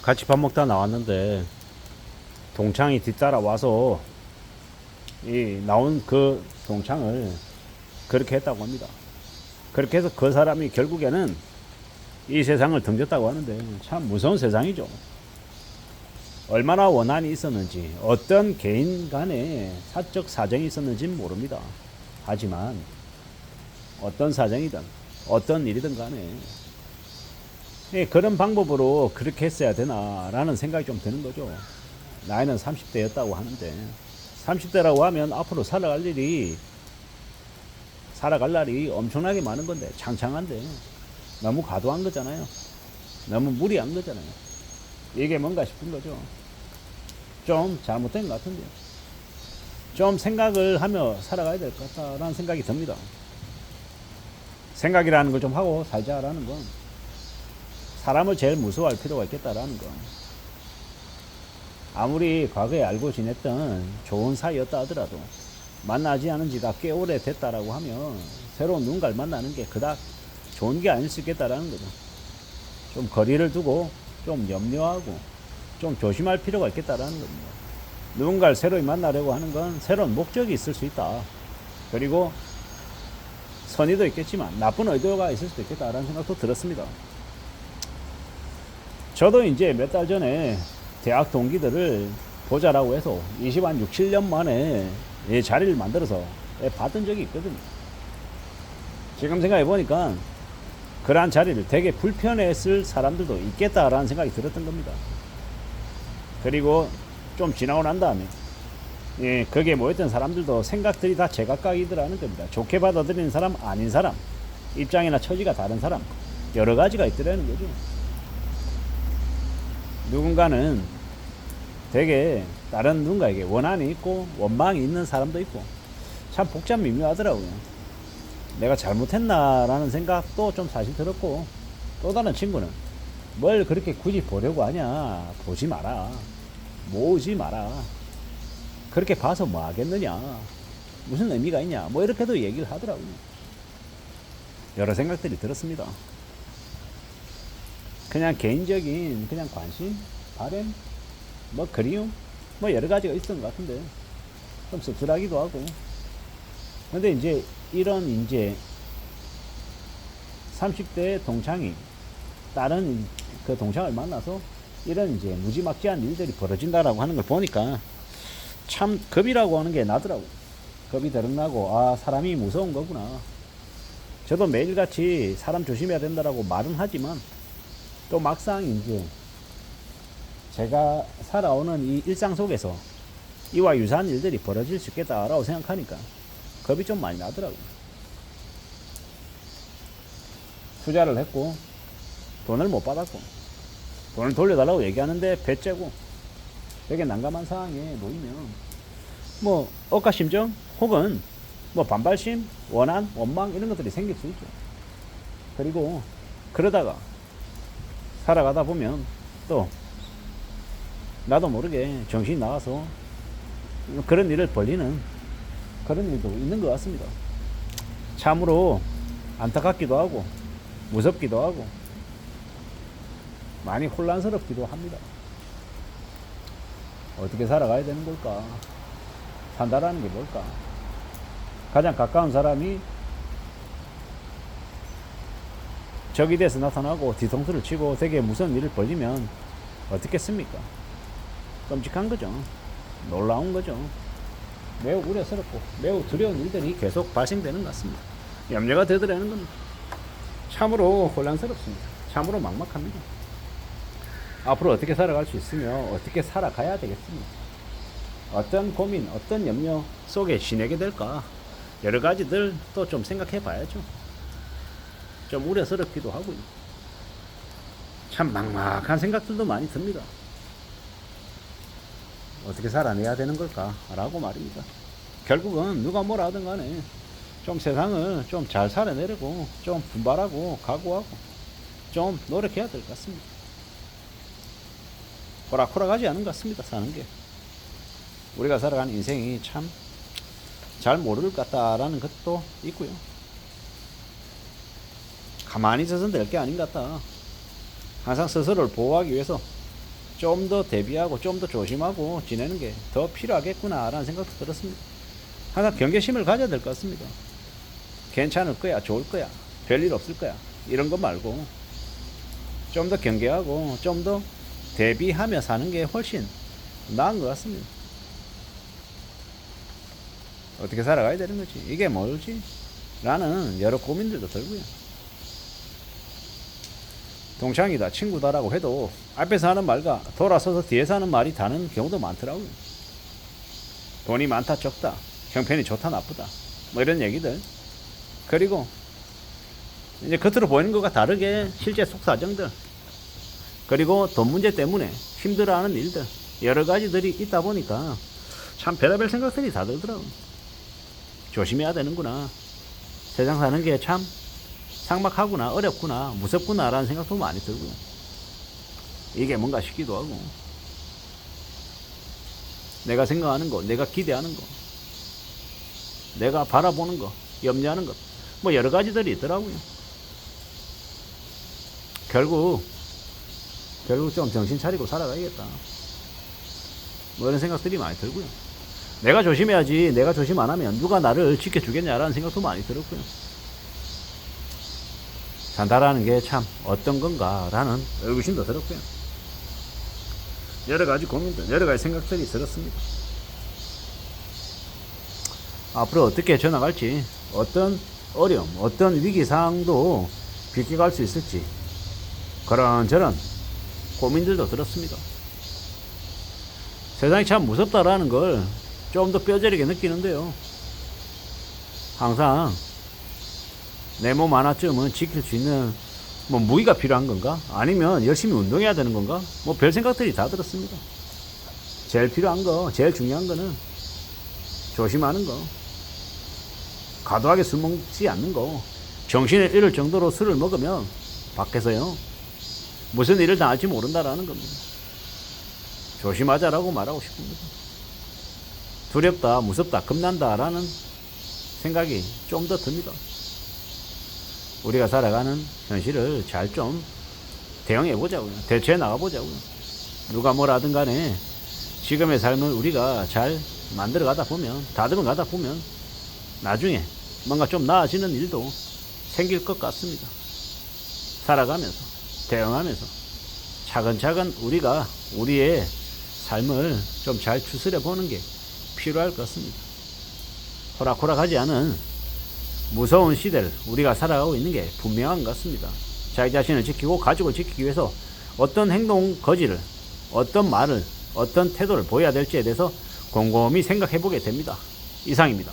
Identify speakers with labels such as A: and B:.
A: 같이 밥 먹다 나왔는데 동창이 뒤따라 와서 이 나온 그 동창을 그렇게 했다고 합니다. 그렇게 해서 그 사람이 결국에는 이 세상을 등졌다고 하는데 참 무서운 세상이죠. 얼마나 원한이 있었는지, 어떤 개인 간에 사적 사정이 있었는지는 모릅니다. 하지만 어떤 사정이든 어떤 일이든 간에 그런 방법으로 그렇게 했어야 되나라는 생각이 좀 드는 거죠. 나이는 30대였다고 하는데 30대라고 하면 앞으로 살아갈 날이 엄청나게 많은 건데, 창창한데 너무 과도한 거잖아요. 너무 무리한 거잖아요. 이게 뭔가 싶은 거죠. 좀 잘못된 것 같은데요. 좀 생각을 하며 살아가야 될 것 같다라는 생각이 듭니다. 생각이라는 걸 좀 하고 살자라는 건, 사람을 제일 무서워할 필요가 있겠다라는 건, 아무리 과거에 알고 지냈던 좋은 사이였다 하더라도 만나지 않은 지가 꽤 오래 됐다라고 하면 새로운 누군가를 만나는 게 그닥 좋은 게 아닐 수 있겠다라는 거죠. 좀 거리를 두고 좀 염려하고 좀 조심할 필요가 있겠다라는 겁니다. 누군가를 새로이 만나려고 하는 건 새로운 목적이 있을 수 있다. 그리고 선의도 있겠지만 나쁜 의도가 있을 수도 있겠다라는 생각도 들었습니다. 저도 이제 몇 달 전에 대학 동기들을 보자라고 해서 20한 6, 7년 만에 자리를 만들어서 봤던 적이 있거든요. 지금 생각해 보니까 그러한 자리를 되게 불편했을 사람들도 있겠다라는 생각이 들었던 겁니다. 그리고 좀 지나고 난 다음에 거기에 모였던 사람들도 생각들이 다 제각각이더라는 겁니다. 좋게 받아들이는 사람, 아닌 사람, 입장이나 처지가 다른 사람, 여러 가지가 있더라는 거죠. 누군가는 되게 다른 누군가에게 원한이 있고 원망이 있는 사람도 있고 참 복잡 미묘하더라고요. 내가 잘못했나라는 생각도 좀 사실 들었고, 또 다른 친구는 뭘 그렇게 굳이 보려고 하냐, 보지 마라, 모으지 마라, 그렇게 봐서 뭐 하겠느냐, 무슨 의미가 있냐, 뭐 이렇게도 얘기를 하더라고요. 여러 생각들이 들었습니다. 그냥 개인적인 그냥 관심, 바램, 뭐 그리움, 뭐 여러 가지가 있었던 것 같은데 좀 씁쓸하기도 하고. 근데 이제 이런 이제 30대 동창이 다른 그 동창을 만나서 이런 이제 무지막지한 일들이 벌어진다라고 하는 걸 보니까 참 겁이라고 하는 게 나더라고. 겁이 드러나고, 아, 사람이 무서운 거구나. 저도 매일같이 사람 조심해야 된다라고 말은 하지만 또 막상 이제 제가 살아오는 이 일상 속에서 이와 유사한 일들이 벌어질 수 있겠다라고 생각하니까 겁이 좀 많이 나더라고요. 투자를 했고 돈을 못 받았고 돈을 돌려달라고 얘기하는데 배째고, 되게 난감한 상황에 놓이면 뭐 억가심정 혹은 뭐 반발심, 원한, 원망 이런 것들이 생길 수 있죠. 그리고 그러다가 살아가다 보면 또 나도 모르게 정신이 나가서 그런 일을 벌리는 그런 일도 있는 것 같습니다. 참으로 안타깝기도 하고 무섭기도 하고 많이 혼란스럽기도 합니다. 어떻게 살아가야 되는 걸까? 산다라는 게 뭘까? 가장 가까운 사람이 적이 돼서 나타나고 뒤통수를 치고 되게 무서운 일을 벌리면 어떻겠습니까? 끔찍한 거죠. 놀라운 거죠. 매우 우려스럽고 매우 두려운 일들이 계속 발생되는 것 같습니다. 염려가 되더라는 겁니다. 참으로 혼란스럽습니다. 참으로 막막합니다. 앞으로 어떻게 살아갈 수 있으며 어떻게 살아가야 되겠습니까? 어떤 고민, 어떤 염려 속에 지내게 될까? 여러 가지들 또 좀 생각해 봐야죠. 좀 우려스럽기도 하고요. 참 막막한 생각들도 많이 듭니다. 어떻게 살아내야 되는 걸까? 라고 말입니다. 결국은 누가 뭐라 하든 간에 좀 세상을 좀 잘 살아내려고 좀 분발하고 각오하고 좀 노력해야 될 것 같습니다. 호락호락하지 않은 것 같습니다. 사는 게. 우리가 살아가는 인생이 참 잘 모를 것 같다라는 것도 있고요. 가만히 있어서는 될 게 아닌 것 같다. 항상 스스로를 보호하기 위해서 좀 더 대비하고 좀 더 조심하고 지내는 게 더 필요하겠구나라는 생각도 들었습니다. 항상 경계심을 가져야 될 것 같습니다. 괜찮을 거야, 좋을 거야, 별일 없을 거야 이런 거 말고 좀 더 경계하고 좀 더 대비하며 사는 게 훨씬 나은 것 같습니다. 어떻게 살아가야 되는 거지? 이게 뭘지? 라는 여러 고민들도 들고요. 동창이다, 친구다라고 해도 앞에서 하는 말과 돌아서서 뒤에서 하는 말이 다른 경우도 많더라고요. 돈이 많다, 적다, 형편이 좋다, 나쁘다, 뭐 이런 얘기들. 그리고 이제 겉으로 보이는 것과 다르게 실제 속사정들, 그리고 돈 문제 때문에 힘들어하는 일들, 여러 가지들이 있다 보니까 참 별의별 생각들이 다 들더라고요. 조심해야 되는구나. 세상 사는 게 참 삭막하구나, 어렵구나, 무섭구나 라는 생각도 많이 들고요. 이게 뭔가 싶기도 하고, 내가 생각하는 거, 내가 기대하는 거, 내가 바라보는 거, 염려하는 것, 뭐 여러 가지들이 있더라고요. 결국 좀 정신 차리고 살아가야겠다, 뭐 이런 생각들이 많이 들고요. 내가 조심해야지, 내가 조심 안 하면 누가 나를 지켜주겠냐라는 생각도 많이 들었고요. 산다라는 게 참 어떤 건가 라는 의구심도 들었고요. 여러 가지 고민들, 여러 가지 생각들이 들었습니다. 앞으로 어떻게 전화갈지, 어떤 어려움, 어떤 위기상황도 비껴갈 수 있을지 그런저런 고민들도 들었습니다. 세상이 참 무섭다라는 걸 좀 더 뼈저리게 느끼는데요. 항상 내 몸 하나쯤은 지킬 수 있는 뭐 무기가 필요한 건가? 아니면 열심히 운동해야 되는 건가? 뭐 별 생각들이 다 들었습니다. 제일 필요한 거, 제일 중요한 거는 조심하는 거, 과도하게 술 먹지 않는 거. 정신을 잃을 정도로 술을 먹으면 밖에서요 무슨 일을 당할지 모른다라는 겁니다. 조심하자라고 말하고 싶습니다. 두렵다, 무섭다, 겁난다라는 생각이 좀 더 듭니다. 우리가 살아가는 현실을 잘 좀 대응해보자고요. 대처해 나가보자고요. 누가 뭐라든 간에 지금의 삶을 우리가 잘 만들어 가다 보면, 다듬어 가다 보면 나중에 뭔가 좀 나아지는 일도 생길 것 같습니다. 살아가면서, 대응하면서 차근차근 우리가 우리의 삶을 좀 잘 추스려 보는 게 필요할 것 같습니다. 호락호락하지 않은 무서운 시대를 우리가 살아가고 있는 게 분명한 것 같습니다. 자기 자신을 지키고 가족을 지키기 위해서 어떤 행동 거지를, 어떤 말을, 어떤 태도를 보여야 될지에 대해서 곰곰이 생각해 보게 됩니다. 이상입니다.